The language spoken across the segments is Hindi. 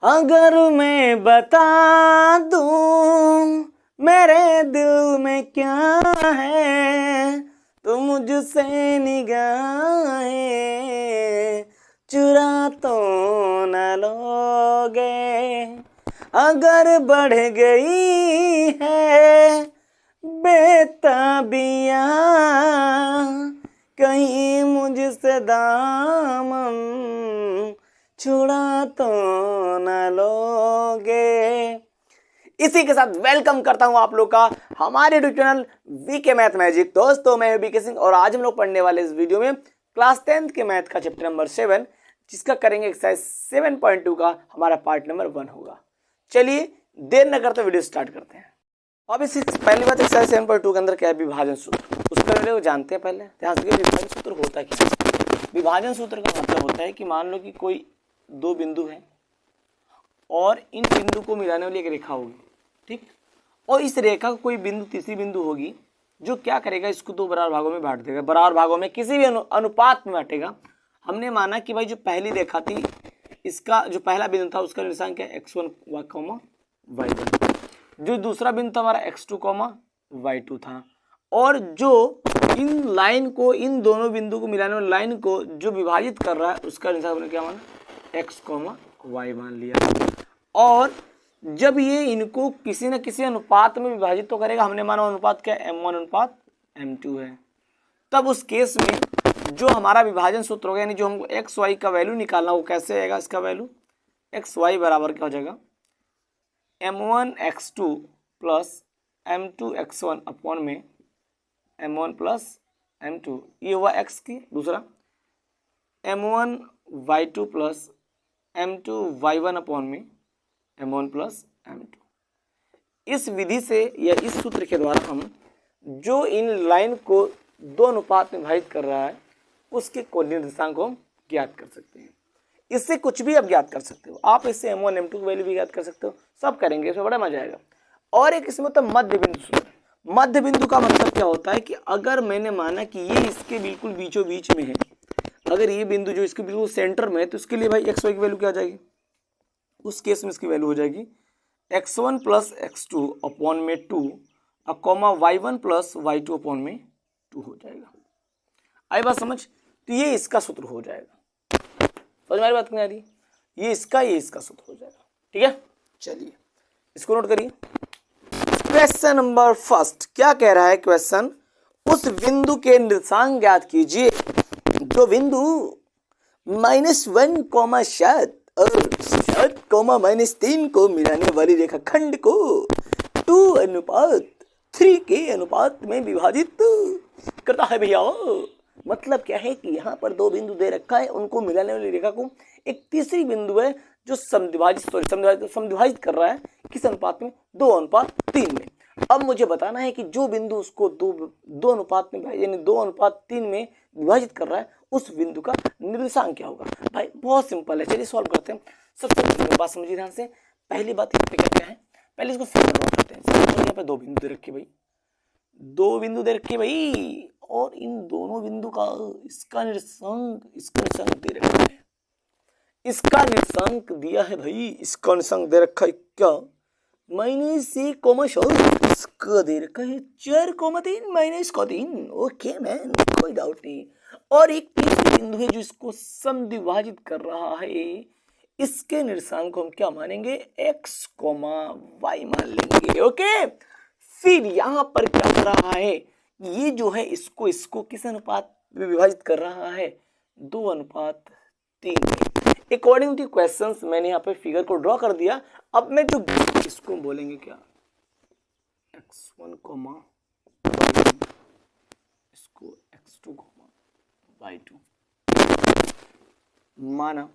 अगर मैं बता दूं मेरे दिल में क्या है, तो मुझसे निगाहें चुरा तो न लोगे। अगर बढ़ गई है बेताबियां कहीं मुझसे दामन छुड़ा तो न लोगे। इसी के साथ वेलकम करता हूं आप लोग का हमारे YouTube channel VK math magic. दोस्तों मैं हूं बीके सिंह और आज हम लोग पढ़ने वाले इस वीडियो में क्लास 10th के मैथ का चैप्टर नंबर 7 जिसका करेंगे एक्सरसाइज 7.2 का हमारा पार्ट नंबर 1 होगा। चलिए देर न करते वीडियो स्टार्ट करते हैं। अब इस पहली बात एक्सरसाइज 7.2 के अंदर क्या है, विभाजन सूत्र। उसका वीडियो जानते हैं पहले, ध्यान से। विभाजन सूत्र होता क्या है? विभाजन सूत्र का मतलब होता है कि मान लो कि कोई दो बिंदु है और इन बिंदु को मिलाने वाली एक रेखा होगी, ठीक, और इस रेखा को कोई बिंदु तीसरी बिंदु होगी जो क्या करेगा, इसको दो बराबर भागों में बांट देगा। बराबर भागों में किसी भी अनुपात में बांटेगा। हमने माना कि भाई जो पहली रेखा थी इसका जो पहला बिंदु था उसका निर्देशांक क्या है, x1, y1। जो दूसरा बिंदु था हमारा x2, y2 था। और जो इन लाइन को, इन दोनों बिंदु को मिलाने वाली लाइन को जो विभाजित कर रहा है उसका निर्देशांक क्या माना, x, y मान लिया। और जब ये इनको किसी न किसी अनुपात में विभाजित तो करेगा, हमने माना अनुपात क्या है, m1 अनुपात m2 है। तब उस केस में जो हमारा विभाजन सूत्र होगा, यानी जो हमको एक्स वाई का वैल्यू निकालना, वो कैसे आएगा, इसका वैल्यू एक्स वाई बराबर क्या हो जाएगा, m1 x2 plus m2 x1 upon में m1 प्लस m2, ये हुआ x की। दूसरा m1 y2 plus m2 y1 upon में m1 प्लस m2। इस विधि से या इस सूत्र के द्वारा हम जो इन लाइन को दो अनुपात में विभाजित कर रहा है उसके कोऑर्डिनेट निर्देशांक को ज्ञात कर सकते हैं। इससे कुछ भी आप ज्ञात कर सकते हो। आप इससे m1 m2 की वैल्यू भी ज्ञात कर सकते हो, सब करेंगे, इसमें बड़ा मजा आएगा। और एक इसमें होता है मध्य बिंदु सूत्र। मध्य बिंदु का मतलब क्या होता है कि अगर मैंने माना कि ये इसके बिल्कुल बीचों बीच में है, अगर ये बिंदु जो इसके बिल्कुल सेंटर में है, तो इसके लिए भाई एक्स वाई की वैल्यू क्या आ जाएगी, उस केस में इसकी वैल्यू हो जाएगी x1 प्लस x2 अपॉन में 2 comma y1 plus y2 upon में 2 हो जाएगा। आई बात समझ? तो ये इसका सूत्र हो जाएगा। समझ में आ रही बात नहीं आ रही? ये इसका सूत्र हो जाएगा। ठीक है, चलिए इसको नोट करिए। क्वेश्चन नंबर फर्स्ट क्या कह रहा है क्वेश्चन, उस बिंदु के निर्देशांक ज्ञात कीजिए जो बिंदु -1, 7 और 7, -3 को मिलाने वाली रेखाखंड को 2:3 के अनुपात में विभाजित करता है। भैया मतलब क्या है कि यहाँ पर दो बिंदु दे रखा है, उनको मिलाने वाली रेखा को एक तीसरी बिंदु है जो समद्विभाजित कर रहा है किस अनुपात में, 2:3 में। अब मुझे बताना है कि जो बिंदु उसको दो अनुपात में यानी 2:3 में विभाजित कर रहा है उस बिंदु का निर्देशांक क्या होगा। भाई बहुत सिंपल है, चलिए सॉल्व करते हैं। सबसे पहले बात समझिए ध्यान से। पहली बात यहाँ पे क्या है, पहले इसको फिगर ड्रॉ करते हैं। यहाँ पे दो बिंदु दे रखे भाई, दो बिंदु दे रखे भाई, और इन दोनों बिंदु का इसका निर्देशांक दे रखा है। इसका निर्देशांक दिया है भाई, इसका निर्देशांक दे रखा है क्या, -1, इसका दे रखा है 4, -3। ओके मैन, कोई डाउट नहीं। और एक तीसरी बिंदु है जो इसको समद्विभाजित कर रहा है, इसके निर्देशांक को हम क्या मानेंगे, x, y मान लेंगे। ओके, फिर यहाँ पर क्या कर रहा है, ये जो है इसको किस अनुपात में विभाजित कर रहा है, 2:3 में। अकॉर्डिंग टू क्वेश्चंस मैंने यहाँ पे फिगर को ड्रॉ कर दिया। अब मैं जो इसको बोलेंगे क्या, x1, y1, इसको x2, y2 माना।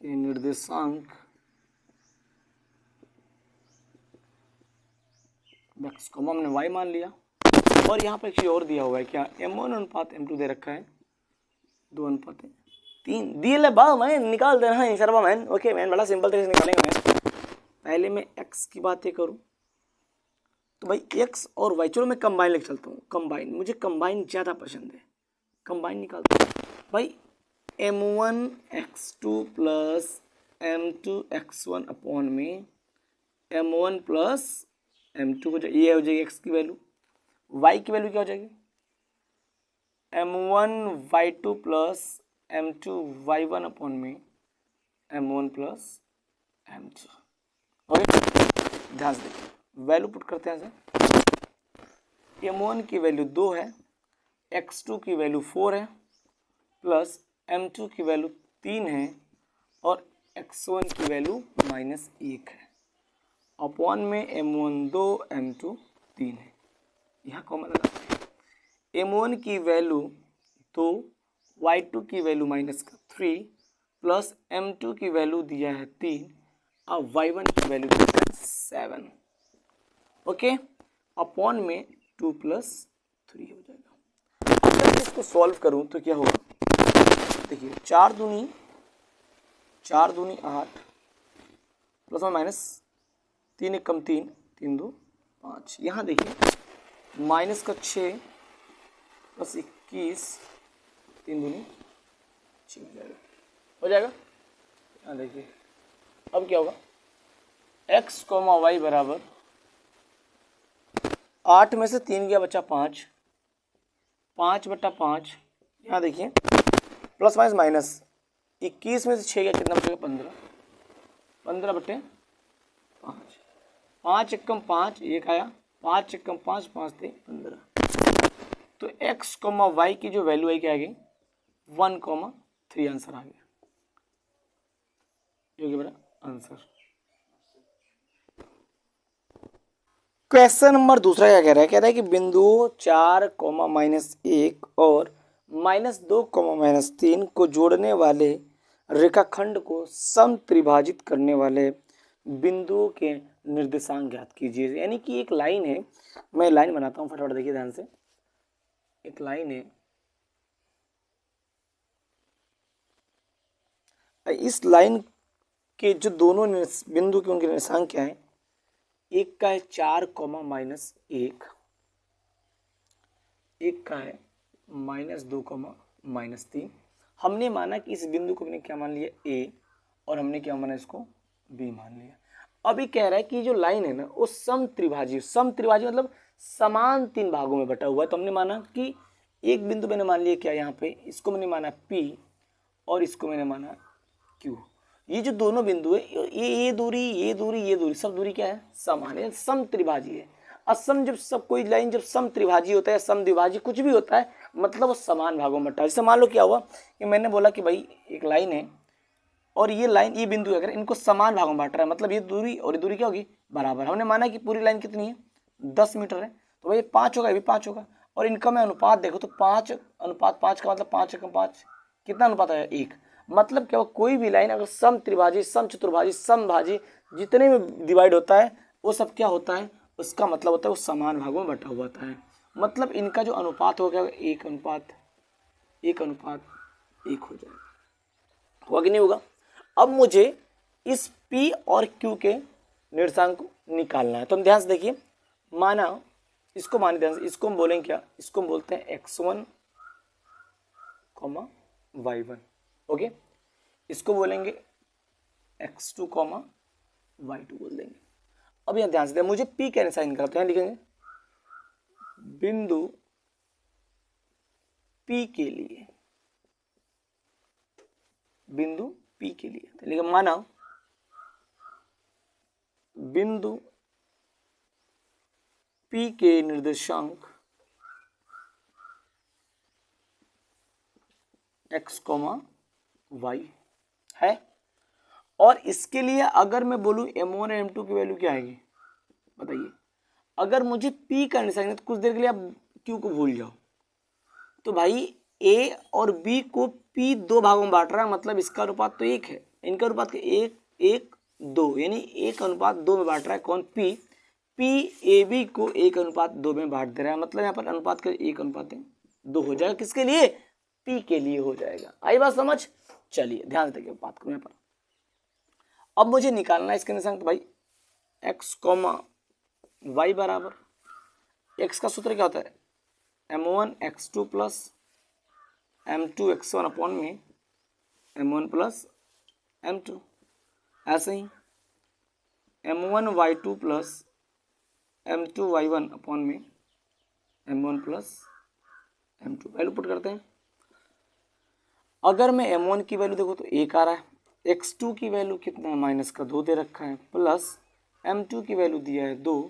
कि निर्देशांक x, हमने y मान लिया, और यहाँ पर एक चीज और दिया हुआ है क्या, m1 अनुपात m2 दे रखा है, 2:3 दिए ले बा मैं निकाल देना है शर्मा मैन। ओके मैन, बड़ा सिंपल तरीके से निकालेंगे मैन। पहले मैं x की बातें करूँ तो भाई x और y, चलो मैं कंबाइन लेके चलता हूँ। कंबाइन, मुझे कंबाइन ज़्यादा पसंद है। कंबाइन निकालते हैं भाई, m1x2 प्लस m2x1 अपॉन में m1 प्लस m2 हो जाएगी, ये हो जाएगी x की वैल्यू। y की वैल्यू क्या हो जाएगी, m1y2 प्लस m2y1 अपॉन में m1 प्लस m2। ओके, ध्यान से देखिए वैल्यू पुट करते हैं सर। m1 की वैल्यू 2 है, x2 की वैल्यू 4 है, प्लस m2 की वैल्यू 3 है और x1 की वैल्यू -1 है, अपॉन में m1 2 m2 3 है। यहाँ कॉमन लगाते हैं, m1 की वैल्यू 2, y2 की वैल्यू -3 प्लस m2 की वैल्यू दिया है 3, अब y1 की वैल्यू दिया है 7। ओके, अपॉन में 2 प्लस 3 हो जाएगा। अब जब इसको सॉल्व करूं तो क्या होगा, देखिए 4 दूनी 8 प्लस और माइनस 3 1 कम 3 3 2 5। यहाँ देखिए माइनस का 6 प्लस 21 3 दूनी 6 हो जाएगा। यहाँ देखिए अब क्या होगा, x, y बराबर 8 में से 3 गया बचा 5, 5/5। यहाँ देखिए प्लस माइनस 21 में से 6 गया कितना बचेगा 15, 15/5, 5 1 5 1 आया, 5 1 5 5 थे 15। तो x, y की जो वैल्यू है क्या आ गई 1,3 आंसर आ गया, जो कि मेरा आंसर। क्वेश्चन नंबर दूसरा क्या कह रहा है, कह रहा है कि बिंदु 4, -1 और -2, -3 को जोड़ने वाले रेखाखंड को सम त्रिभाजित करने वाले बिंदुओं के निर्देशांक ज्ञात कीजिए। यानी कि एक लाइन है, मैं लाइन बनाता हूँ फटाफट, देखिए ध्यान से। एक लाइन है, इस लाइन के जो दोनों बिंदु के उनके निर्देशांक क्या है, एक का है 4, -1, एक का है -2, -3। हमने माना कि इस बिंदु को हमने क्या मान लिया a, और हमने क्या माना इसको b मान लिया। अभी कह रहा है कि जो लाइन है ना वो सम त्रिभाजी मतलब समान 3 भागों में बटा हुआ है। तो हमने माना कि एक बिंदु मैंने मान लिया क्या, यहाँ पे इसको मैंने माना p और इसको मैंने माना q। ये जो दोनों बिंदु है, ये दूरी सब दूरी क्या है, समान है, सम त्रिभाजी है। असम जब सब कोई लाइन जब सम त्रिभाजी होता है, सम द्विभाजी कुछ भी होता है, मतलब वो समान भागों में बटा है। जैसे मान लो क्या हुआ कि मैंने बोला कि भाई एक लाइन है और ये लाइन, ये बिंदु अगर इनको समान भागों में बांट रहा है, मतलब ये दूरी और ये दूरी क्या होगी, बराबर। हमने माना कि पूरी लाइन कितनी है 10 मीटर है, तो भाई 5 होगा, ये भी 5 होगा। और इनका मैं अनुपात देखो तो 5:5 का मतलब 5 एकम 5 कितना अनुपात आया 1। मतलब क्या, कोई भी लाइन अगर सम त्रिभाजी, सम चतुर्भाजी, समभाजी जितने में डिवाइड होता है वो सब क्या होता है, उसका मतलब होता है वो समान भागों में बटा हुआ होता है। मतलब इनका जो अनुपात हो गया 1:1 हो जाएगा, होगा कि नहीं होगा। अब मुझे इस P और Q के निर्देशांक को निकालना है। तो हम ध्यान से देखिए, माना इसको माने ध्यान से, इसको हम बोलेंगे क्या, इसको हम बोलते हैं x1, y1। ओके, इसको बोलेंगे x2, y2 बोल देंगे। अब यहाँ ध्यान से मुझे P का निशान निकालते हैं, लिखेंगे बिंदु P के लिए, बिंदु P के लिए लेकिन माना बिंदु P के निर्देशांक x, y है। और इसके लिए अगर मैं बोलूं m1 और m2 की वैल्यू क्या आएगी बताइए। अगर मुझे P का निशान, तो कुछ देर के लिए आप Q को भूल जाओ। तो भाई A और B को P 2 भागों में बांट रहा है, मतलब इसका अनुपात तो 1 है, इनका अनुपात 1:2, यानी 1:2 में बांट रहा है। कौन, P AB को 1:2 में बांट दे रहा है, मतलब यहाँ पर अनुपात का 1:2 हो जाएगा। किसके लिए, P के लिए हो जाएगा। आई बात समझ। चलिए ध्यान से देखिए बात करूँ यहाँ पर। अब मुझे निकालना है इसके निशान, तो भाई x, y बराबर, x का सूत्र क्या होता है m1 x2 plus m2x1 upon में m1 प्लस m2। ऐसे ही m1y2 प्लस m2y1 अपॉन में m1 plus m2। Value put करते हैं। अगर मैं m1 की वैल्यू देखो तो 1 आ रहा है, x2 की वैल्यू कितना है माइनस का 2 दे रखा है, प्लस m2 की वैल्यू दिया है 2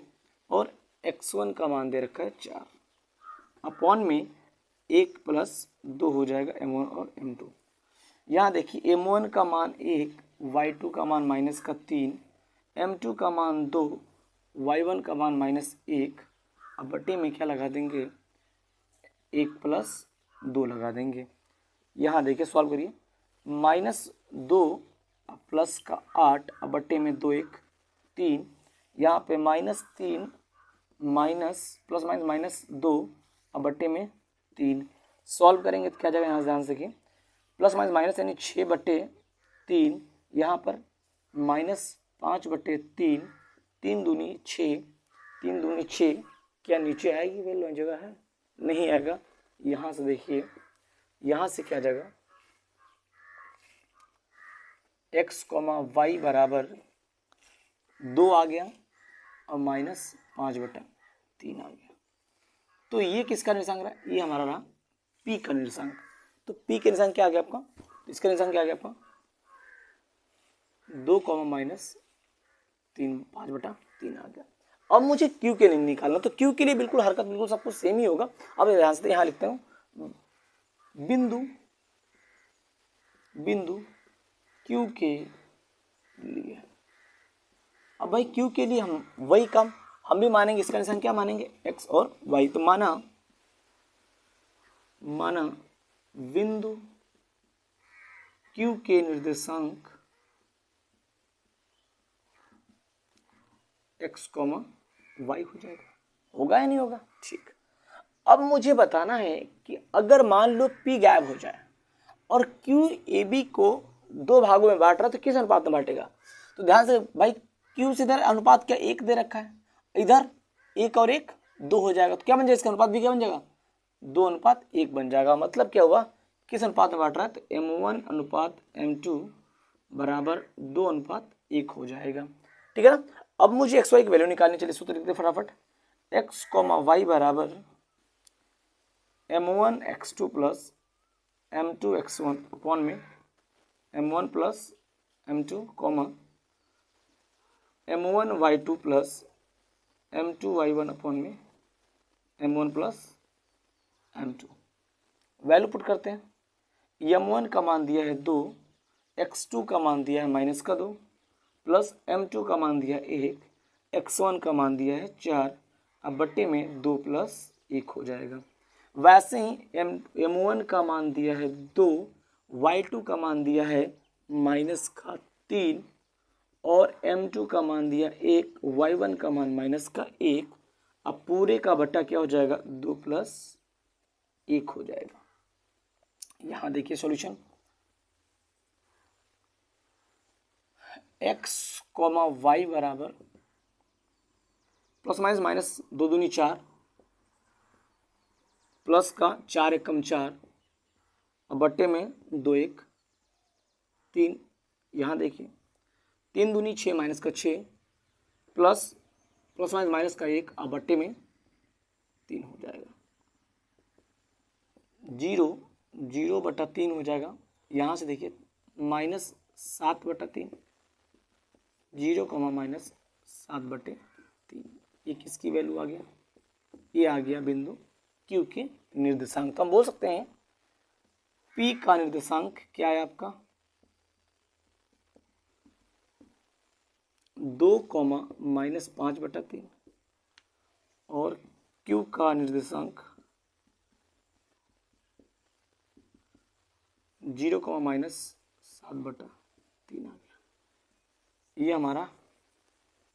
और x1 का मान दे रखा है 4 अपॉन में 1 प्लस 2 हो जाएगा m1 और m2। यहाँ देखिए m1 का मान 1, y2 का मान माइनस का 3, m2 का मान 2, y1 का मान माइनस 1। अब बटे में क्या लगा देंगे, 1 प्लस 2 लगा देंगे। यहाँ देखिए सॉल्व करिए, -2 प्लस का 8, अब बटे में 2 1 3, यहाँ पे -3 माइनस प्लस माइनस -2, अब बटे में 3। सॉल्व करेंगे तो क्या जाएगा, यहाँ से ध्यान से देखिए, प्लस माइनस यानी 6/3, यहाँ पर -5/3, 3 दूनी 6, 3 दूनी 6। क्या नीचे आएगी वैल्यू, जगह है नहीं आएगा। यहाँ से देखिए, यहाँ से क्या जाएगा, x, y बराबर 2 आ गया और -5/3 आ गया। तो ये किसका निर्देशांक रहा, ये हमारा रहा p का निर्देशांक। तो p का निर्देशांक क्या आ गया आपका, इसका निर्देशांक क्या आ गया आपका 2, -3, 5/3 आ गया। अब मुझे q के लिए निकालना, तो q के लिए बिल्कुल हरकत बिल्कुल सब कुछ सेम ही होगा। अब ध्यान से यहाँ लिखते हूँ, बिंदु q के लिए। अब भाई q के लिए हम वही काम हम भी मानेंगे, इसका निशान क्या मानेंगे, x और y। तो माना बिंदु q के निर्देशांक x, y हो जाएगा। होगा या नहीं होगा, ठीक। अब मुझे बताना है कि अगर मान लो p गायब हो जाए और q AB को 2 भागों में बांट रहा है, तो किस अनुपात में बांटेगा। तो ध्यान से भाई, q से इधर अनुपात क्या 1 दे रखा है, इधर 1 और 1 2 हो जाएगा। तो क्या बन जाएगा, इसका अनुपात भी क्या बन जाएगा, 2:1 बन जाएगा। मतलब क्या हुआ, किस अनुपात में बांट रहा है, तो m1:m2 बराबर 2:1 हो जाएगा। ठीक है ना। अब मुझे x y की वैल्यू निकालनी, चलिए सूत्र लिखते फटाफट। x, y बराबर m1x2 प्लस m2x1 अपॉन में m1 plus m2 m1y2 plus m2y1 upon में m1 plus m2। Value put करते हैं। m1 का मान दिया है 2, x2 का मान दिया है -2, प्लस m2 का मान दिया है 1, x1 का मान दिया है 4। अब बट्टे में 2 + 1 हो जाएगा। वैसे ही m1 का मान दिया है 2, y2 का मान दिया है -3 और m2 का मान दिया 1, y1 का मान -1। अब पूरे का बट्टा क्या हो जाएगा, 2 + 1 हो जाएगा। यहाँ देखिए सॉल्यूशन, x, y बराबर ± -2 दूनी 4 प्लस का 4 एकम 4 और बट्टे में 2 1 3। यहाँ देखिए 3 दूनी 6 माइनस का 6 प्लस माइनस का 1 और बट्टे में 3 हो जाएगा। 0/3 हो जाएगा। यहाँ से देखिए -7/3, 0, -7/3। ये किसकी वैल्यू आ गया, ये आ गया बिंदु Q के निर्देशांक। तो हम बोल सकते हैं P का निर्देशांक क्या है आपका 2, -5/3 और Q का निर्देशांक 0, -7/3 आ गया। ये हमारा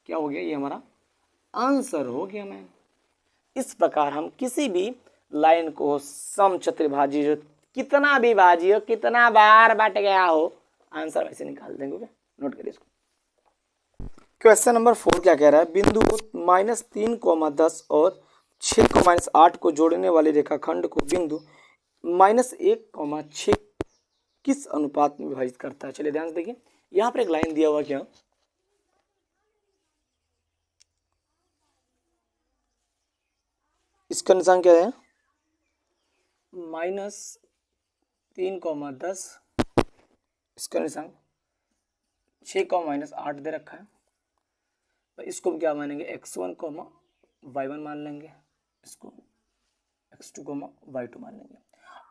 क्या हो गया, ये हमारा आंसर हो गया मैम। इस प्रकार हम किसी भी लाइन को समचतुर्भाजी कितना भी भाजी हो, कितना बार बट गया हो, आंसर वैसे निकाल देंगे। नोट करिए इसको। क्वेश्चन नंबर 4 क्या कह रहा है, बिंदु -3, 10 और 6, -8 को जोड़ने वाले रेखाखंड को बिंदु -1,6 किस अनुपात में विभाजित करता है? चलिए ध्यान से देखिए, यहां पर एक लाइन दिया हुआ क्या, इसका निशान क्या है? -3,10, इसका निशान 6,-8 दे रखा है। तो इसको हम क्या मानेंगे? x1, y1 मान लेंगे, इसको x2, y2 मान लेंगे।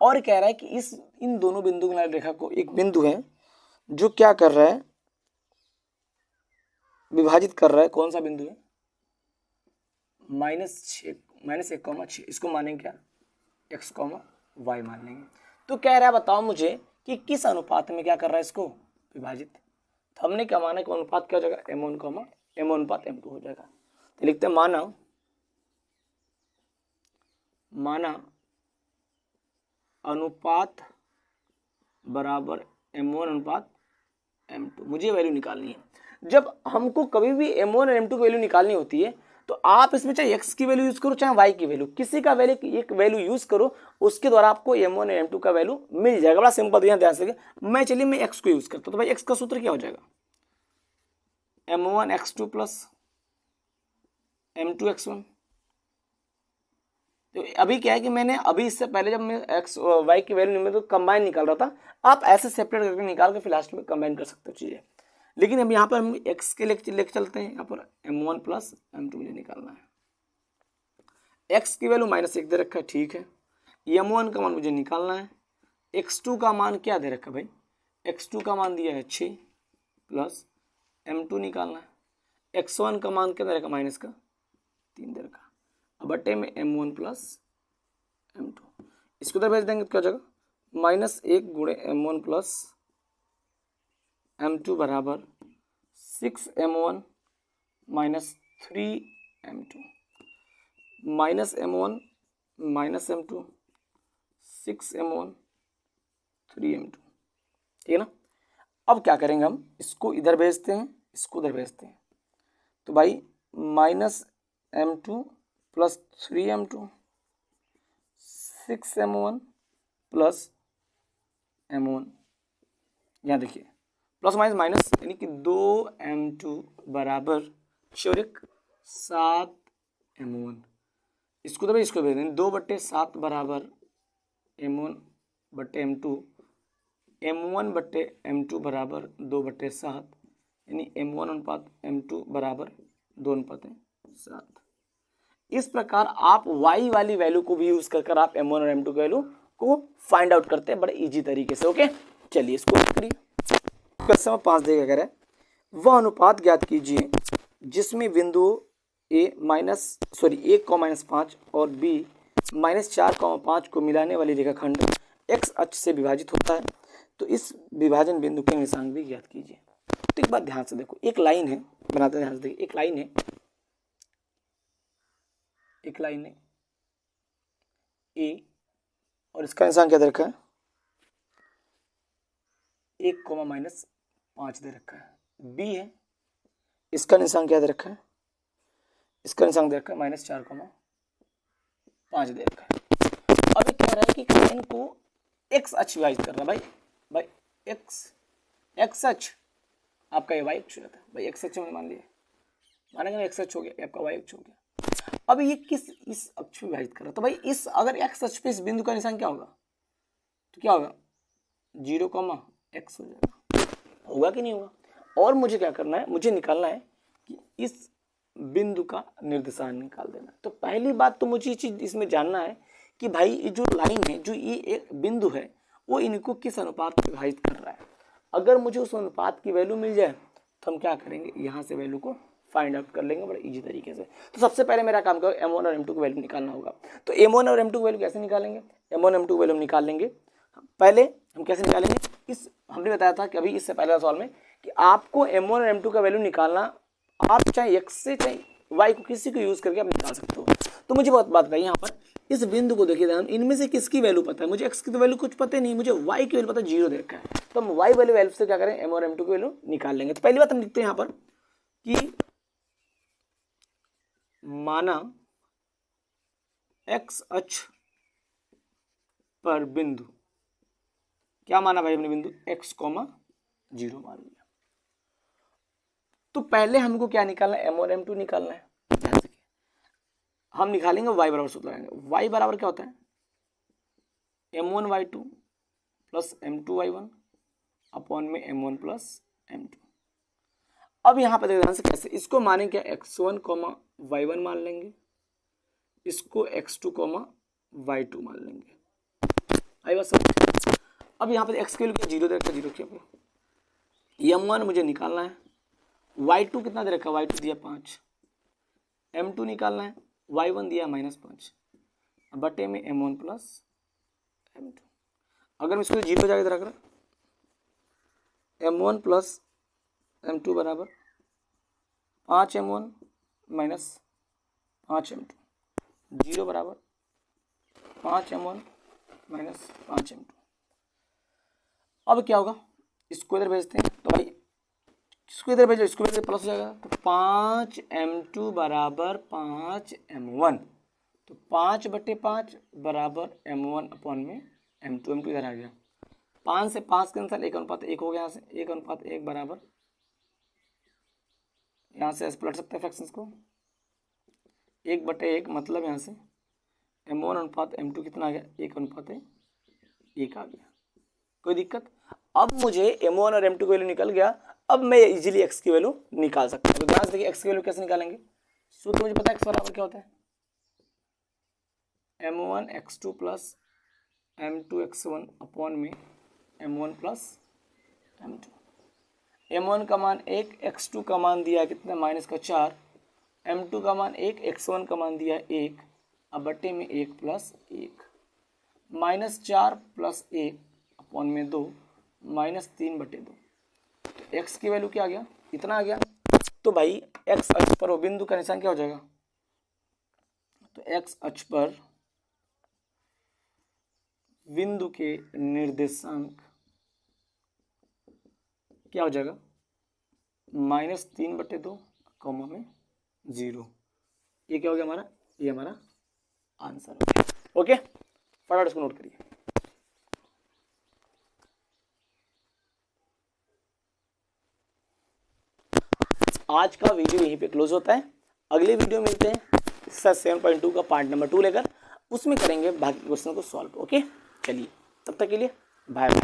और कह रहा है कि इन दोनों बिंदु की रेखा को, एक बिंदु है जो क्या कर रहा है, विभाजित कर रहा है। कौन सा बिंदु है? -1,6, इसको मानेंगे क्या? x, y मान लेंगे। तो कह रहा है बताओ मुझे कि किस अनुपात में क्या कर रहा है इसको विभाजित। तो हमने क्या माना कि अनुपात क्या हो जाएगा? m1, m1/m2 हो जाएगा। तो लिखते हैं माना अनुपात बराबर m1/m2। मुझे वैल्यू निकालनी है। जब हमको कभी भी m1 और m2 की वैल्यू निकालनी होती है तो आप इसमें चाहे x की वैल्यू यूज करो चाहे y की वैल्यू, किसी का वैल्यू एक वैल्यू यूज करो, उसके द्वारा आपको m1 और m2 का वैल्यू मिल जाएगा। बड़ा सिंपल, ध्यान से। चलिए मैं x को यूज करता हूं। तो भाई x का सूत्र क्या हो जाएगा? m1x2 plus m2x1। तो अभी क्या है कि मैंने अभी इससे पहले जब मैं x y की वैल्यू में तो कंबाइन निकाल रहा था, आप ऐसे सेपरेट करके निकाल के फिर लास्ट में कंबाइन कर सकते हो चीजें। लेकिन अब यहाँ पर हम x के लेके चलते हैं। यहाँ पर m1 प्लस m2 मुझे निकालना है। x की वैल्यू -1 दे रखा है, ठीक है। m1 का मान मुझे निकालना है। x2 का मान क्या दे रखा है भाई? x2 का मान दिया है 6 प्लस m2 निकालना है। x1 का मान क्या दे रखा? -3 दे रखा। अब बटे में m1 प्लस m2, इसको उधर भेज देंगे तो क्या हो जाएगा? -1 गुणे m1 प्लस m2 बराबर 6m1 -3m2, -m1 -m2 6m1 3m2, ठीक है ना। अब क्या करेंगे हम? इसको इधर भेजते हैं, इसको उधर भेजते हैं। तो भाई -m2 plus 3m2 6m1 plus m1, यहाँ देखिए प्लस माइनस माइनस, यानी कि 2m2 बराबर 7m1। इसको तो भाई इसको भेज दें, 2/7 बराबर m1/m2, m1/m2 बराबर 2/7, यानी m1/m2 बराबर 2:7। इस प्रकार आप y वाली वैल्यू को भी यूज कर आप m1 और m2 की वैल्यू को फाइंड आउट करते हैं बड़े इजी तरीके से। ओके, चलिए इसको करिए। क्वेश्चन 5 देगा, कह रहा है वह अनुपात ज्ञात कीजिए जिसमें बिंदु a -5 और b -4,5 को मिलाने वाली रेखाखंड x अक्ष से विभाजित होता है। तो इस विभाजन बिंदु के निशान भी ज्ञात कीजिए। तो एक बात ध्यान से देखो, एक लाइन है, बनाते ध्यान से देखिए। एक लाइन है ए और इसका निशान क्या दे रखा है? 1,-5 दे रखा है। बी है, इसका निशान क्या दे रखा है? इसका निशान दे रखा है -4,5 दे रखा है। अब ये कह रहा है कि लाइन को एक्स अक्ष विभाजित करना। भाई एक्स अक्ष आपका ये वाई अक्ष हो जाता है। भाई एक्स अक्ष में मान लिया, मानेंगे ना एक्स अक्ष हो गया, आपका वाई अक्ष हो गया। अब ये इस अक्ष में विभाजित कर रहा है। तो भाई इस अगर एक्स अक्ष पे इस बिंदु का निशान क्या होगा? तो क्या होगा? 0,x हो जाएगा। होगा कि नहीं होगा? और मुझे क्या करना है? मुझे निकालना है कि इस बिंदु का निर्देशांक निकाल देना। तो पहली बात तो मुझे ये चीज इसमें जानना है कि भाई ये जो लाइन है, जो ये एक बिंदु है, वो इनको किस अनुपात में विभाजित कर रहा है। अगर मुझे उस अनुपात की वैल्यू मिल जाए तो हम क्या करेंगे? यहाँ से वैल्यू को फाइंड आउट कर लेंगे बड़े इजी तरीके से। तो सबसे पहले मेरा काम करो m1 और m2 की वैल्यू निकालना होगा। तो m1 और m2 की वैल्यू कैसे निकालेंगे? m1 m2 की वैल्यू निकाल लेंगे। पहले हम कैसे निकालेंगे? इस हमने बताया था कि अभी इससे पहले सवाल में कि आपको m1 और m2 का वैल्यू निकालना, आप चाहे x से चाहे y को किसी को यूज करके आप निकाल सकते हो। तो मुझे बहुत बात बताइए, यहाँ पर इस बिंदु को देखिए, इनमें से किसकी वैल्यू पता है? मुझे x की तो वैल्यू कुछ पता नहीं, मुझे y की वैल्यू पता है, 0 दे रखा है। तो हम y वाली वैल्यू से क्या करें? m और m2 की वैल्यू निकाल लेंगे। तो पहली बात हम लिखते हैं यहाँ पर कि माना x अक्ष पर बिंदु, क्या माना भाई हमने बिंदु x, 0 मान लिया। तो पहले हमको क्या निकालना है, m1 m2 निकालना है। हम निकालेंगे y बराबर सूत्र लगाएंगे। y बराबर क्या होता है, m1 y2 plus m2 y1 upon में m1 प्लस m2। अब यहाँ पे ध्यान से कैसे, इसको माने क्या x1 y1 मान लेंगे, इसको x2 y2 मान लेंगे। आई बात समझ। अब यहाँ पे x के लिए 0 दे रखा, 0 किया। m1 मुझे निकालना है, y2 कितना दे रखा, y2 दिया 5, m2 निकालना है, y1 दिया -5 बटे में m1 प्लस m2। अगर मैं इसको 0 जाके रख रहा, m1 प्लस m2 बराबर 5m1 माइनस 5m2, 0 बराबर 5m1 माइनस 5m2। अब क्या होगा, इसको इधर भेजते हैं, तो भाई इसको इधर भेजो, इसको भेजो प्लस हो जाएगा, तो 5m2 बराबर 5m1, तो 5/5 बराबर m1 अपॉन में m2 इधर आ गया। 5 से 5 कैंसिल, 1:1 हो गया, यहाँ से 1:1 बराबर, यहाँ से ऐसे पलट सकते हैं फ्रैक्शंस को, 1/1 मतलब यहाँ से m1 अनुपात m2 कितना आ गया, 1:1 आ गया। कोई दिक्कत। अब मुझे m1 और m2 की वैल्यू निकल गया, अब मैं इजीली x की वैल्यू निकाल सकता हूँ। तो ध्यान से देखिए x की वैल्यू कैसे निकालेंगे, सूत्र मुझे पता है x बराबर क्या होता है, m1 x2 plus m2 x1 upon में m1 प्लस m2। m1 का मान 1, x2 का मान दिया कितना -4, m2 का मान 1, x1 का मान दिया 1, अब बटे में 1 प्लस 1, -4 प्लस 1 अपॉन में 2, -3/2। x की वैल्यू क्या आ गया, इतना आ गया। तो भाई x अक्ष पर वो बिंदु का निशान क्या हो जाएगा, तो x अक्ष पर बिंदु के निर्देशांक क्या हो जाएगा, -3/2 कॉमा में 0। ये क्या हो गया हमारा, ये हमारा आंसर हो गया। ओके, फटाफट इसको नोट करिए। आज का वीडियो यहीं पे क्लोज होता है। अगले वीडियो में मिलते हैं 7.2 का पार्ट नंबर 2 लेकर, उसमें करेंगे बाकी क्वेश्चन को सॉल्व। ओके, चलिए तब तक के लिए बाय बाय।